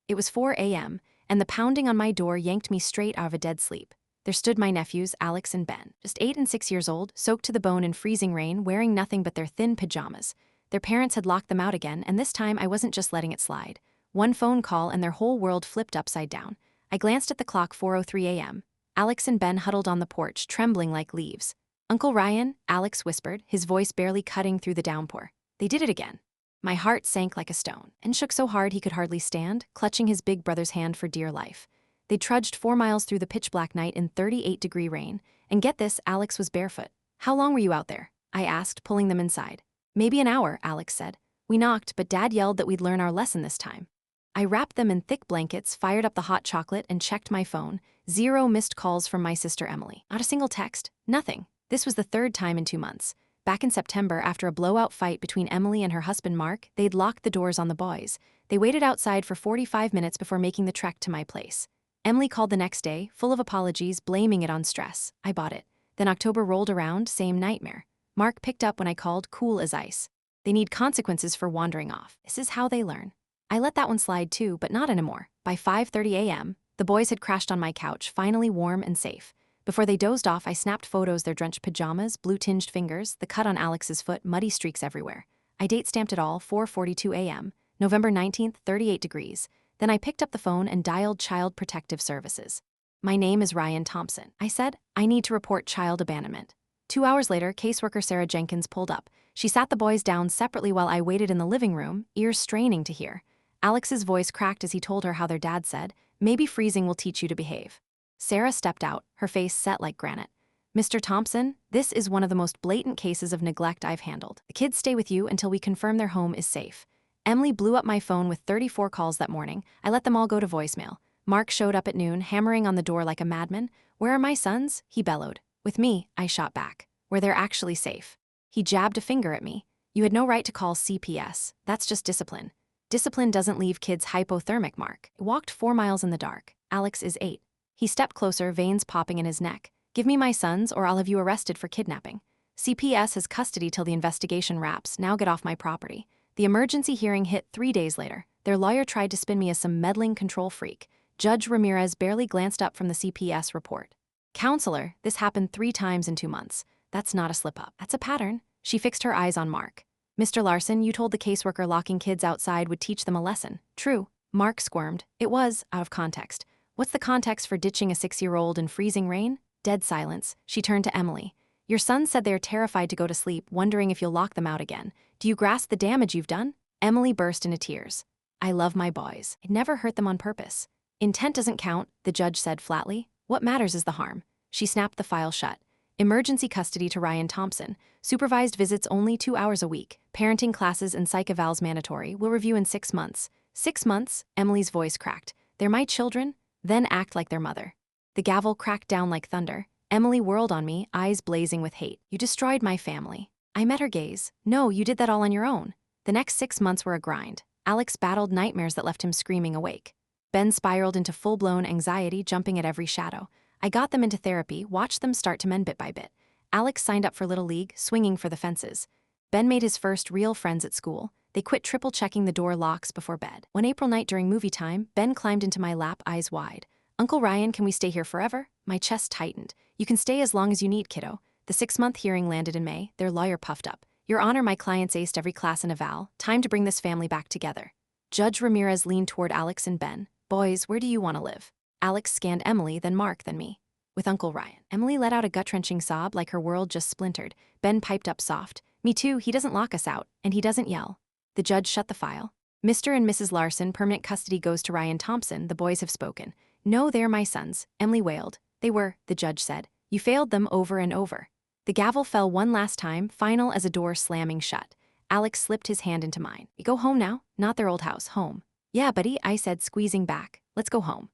It was 4 a.m., and the pounding on my door yanked me straight out of a dead sleep. There stood my nephews, Alex and Ben, just 8 and 6 years old, soaked to the bone in freezing rain, wearing nothing but their thin pajamas. Their parents had locked them out again, and this time I wasn't just letting it slide. One phone call and their whole world flipped upside down. I glanced at the clock, 4:03 a.m. Alex and Ben huddled on the porch, trembling like leaves. "Uncle Ryan," Alex whispered, his voice barely cutting through the downpour. They did it again. My heart sank like a stone, and shook so hard he could hardly stand, clutching his big brother's hand for dear life. They trudged 4 miles through the pitch-black night in 38-degree rain, and get this, Alex was barefoot. "How long were you out there?" I asked, pulling them inside. "Maybe an hour," Alex said. "We knocked, but Dad yelled that we'd learn our lesson this time." I wrapped them in thick blankets, fired up the hot chocolate, and checked my phone. 0 missed calls from my sister Emily. Not a single text. Nothing. This was the 3rd time in 2 months. Back in September, after a blowout fight between Emily and her husband Mark, they'd locked the doors on the boys. They waited outside for 45 minutes before making the trek to my place. Emily called the next day, full of apologies, blaming it on stress. I bought it. Then October rolled around, same nightmare. Mark picked up when I called, cool as ice. They need consequences for wandering off. This is how they learn. I let that one slide too, but not anymore. By 5:30 a.m., the boys had crashed on my couch, finally warm and safe. Before they dozed off, I snapped photos, their drenched pajamas, blue-tinged fingers, the cut on Alex's foot, muddy streaks everywhere. I date-stamped it all, 4:42 a.m., November 19th, 38 degrees. Then I picked up the phone and dialed Child Protective Services. "My name is Ryan Thompson," I said. "I need to report child abandonment." 2 hours later, caseworker Sarah Jenkins pulled up. She sat the boys down separately while I waited in the living room, ears straining to hear. Alex's voice cracked as he told her how their dad said, "Maybe freezing will teach you to behave." Sarah stepped out, her face set like granite. "Mr. Thompson, this is one of the most blatant cases of neglect I've handled. The kids stay with you until we confirm their home is safe." Emily blew up my phone with 34 calls that morning. I let them all go to voicemail. Mark showed up at noon, hammering on the door like a madman. "Where are my sons?" he bellowed. With me, I shot back. "Where they're actually safe." He jabbed a finger at me. "You had no right to call CPS. That's just discipline." "Discipline doesn't leave kids hypothermic," Mark. I walked 4 miles in the dark. Alex is 8. He stepped closer, veins popping in his neck. "Give me my sons or I'll have you arrested for kidnapping. CPS has custody till the investigation wraps. Now get off my property." The emergency hearing hit 3 days later. Their lawyer tried to spin me as some meddling control freak. Judge Ramirez barely glanced up from the CPS report. "Counselor, this happened 3 times in 2 months. That's not a slip-up. That's a pattern." She fixed her eyes on Mark. "Mr. Larson, you told the caseworker locking kids outside would teach them a lesson. True." Mark squirmed. "It was, out of context." "What's the context for ditching a 6-year-old in freezing rain?" Dead silence. She turned to Emily. "Your sons said they are terrified to go to sleep, wondering if you'll lock them out again. Do you grasp the damage you've done?" Emily burst into tears. "I love my boys. I'd never hurt them on purpose." "Intent doesn't count," the judge said flatly. "What matters is the harm." She snapped the file shut. Emergency custody to Ryan Thompson. Supervised visits only 2 hours a week. Parenting classes and psych evals mandatory. We'll review in 6 months. 6 months? Emily's voice cracked. "They're my children? Then act like their mother." The gavel cracked down like thunder. Emily whirled on me, eyes blazing with hate. "You destroyed my family." I met her gaze. "No, you did that all on your own." The next 6 months were a grind. Alex battled nightmares that left him screaming awake. Ben spiraled into full-blown anxiety, jumping at every shadow. I got them into therapy, watched them start to mend bit by bit. Alex signed up for Little League, swinging for the fences. Ben made his first real friends at school. They quit triple-checking the door locks before bed. One April night during movie time, Ben climbed into my lap, eyes wide. "Uncle Ryan, can we stay here forever?" My chest tightened. "You can stay as long as you need, kiddo." The 6-month hearing landed in May. Their lawyer puffed up. "Your Honor, my clients aced every class in eval. Time to bring this family back together." Judge Ramirez leaned toward Alex and Ben. "Boys, where do you want to live?" Alex scanned Emily, then Mark, then me. "With Uncle Ryan." Emily let out a gut-wrenching sob like her world just splintered. Ben piped up soft. "Me too, he doesn't lock us out, and he doesn't yell." The judge shut the file. "Mr. and Mrs. Larson, permanent custody goes to Ryan Thompson. The boys have spoken." "No, they're my sons," Emily wailed. "They were," the judge said. "You failed them over and over." The gavel fell one last time, final as a door slamming shut. Alex slipped his hand into mine. "We go home now?" "Not their old house, home." "Yeah, buddy," I said, squeezing back. "Let's go home."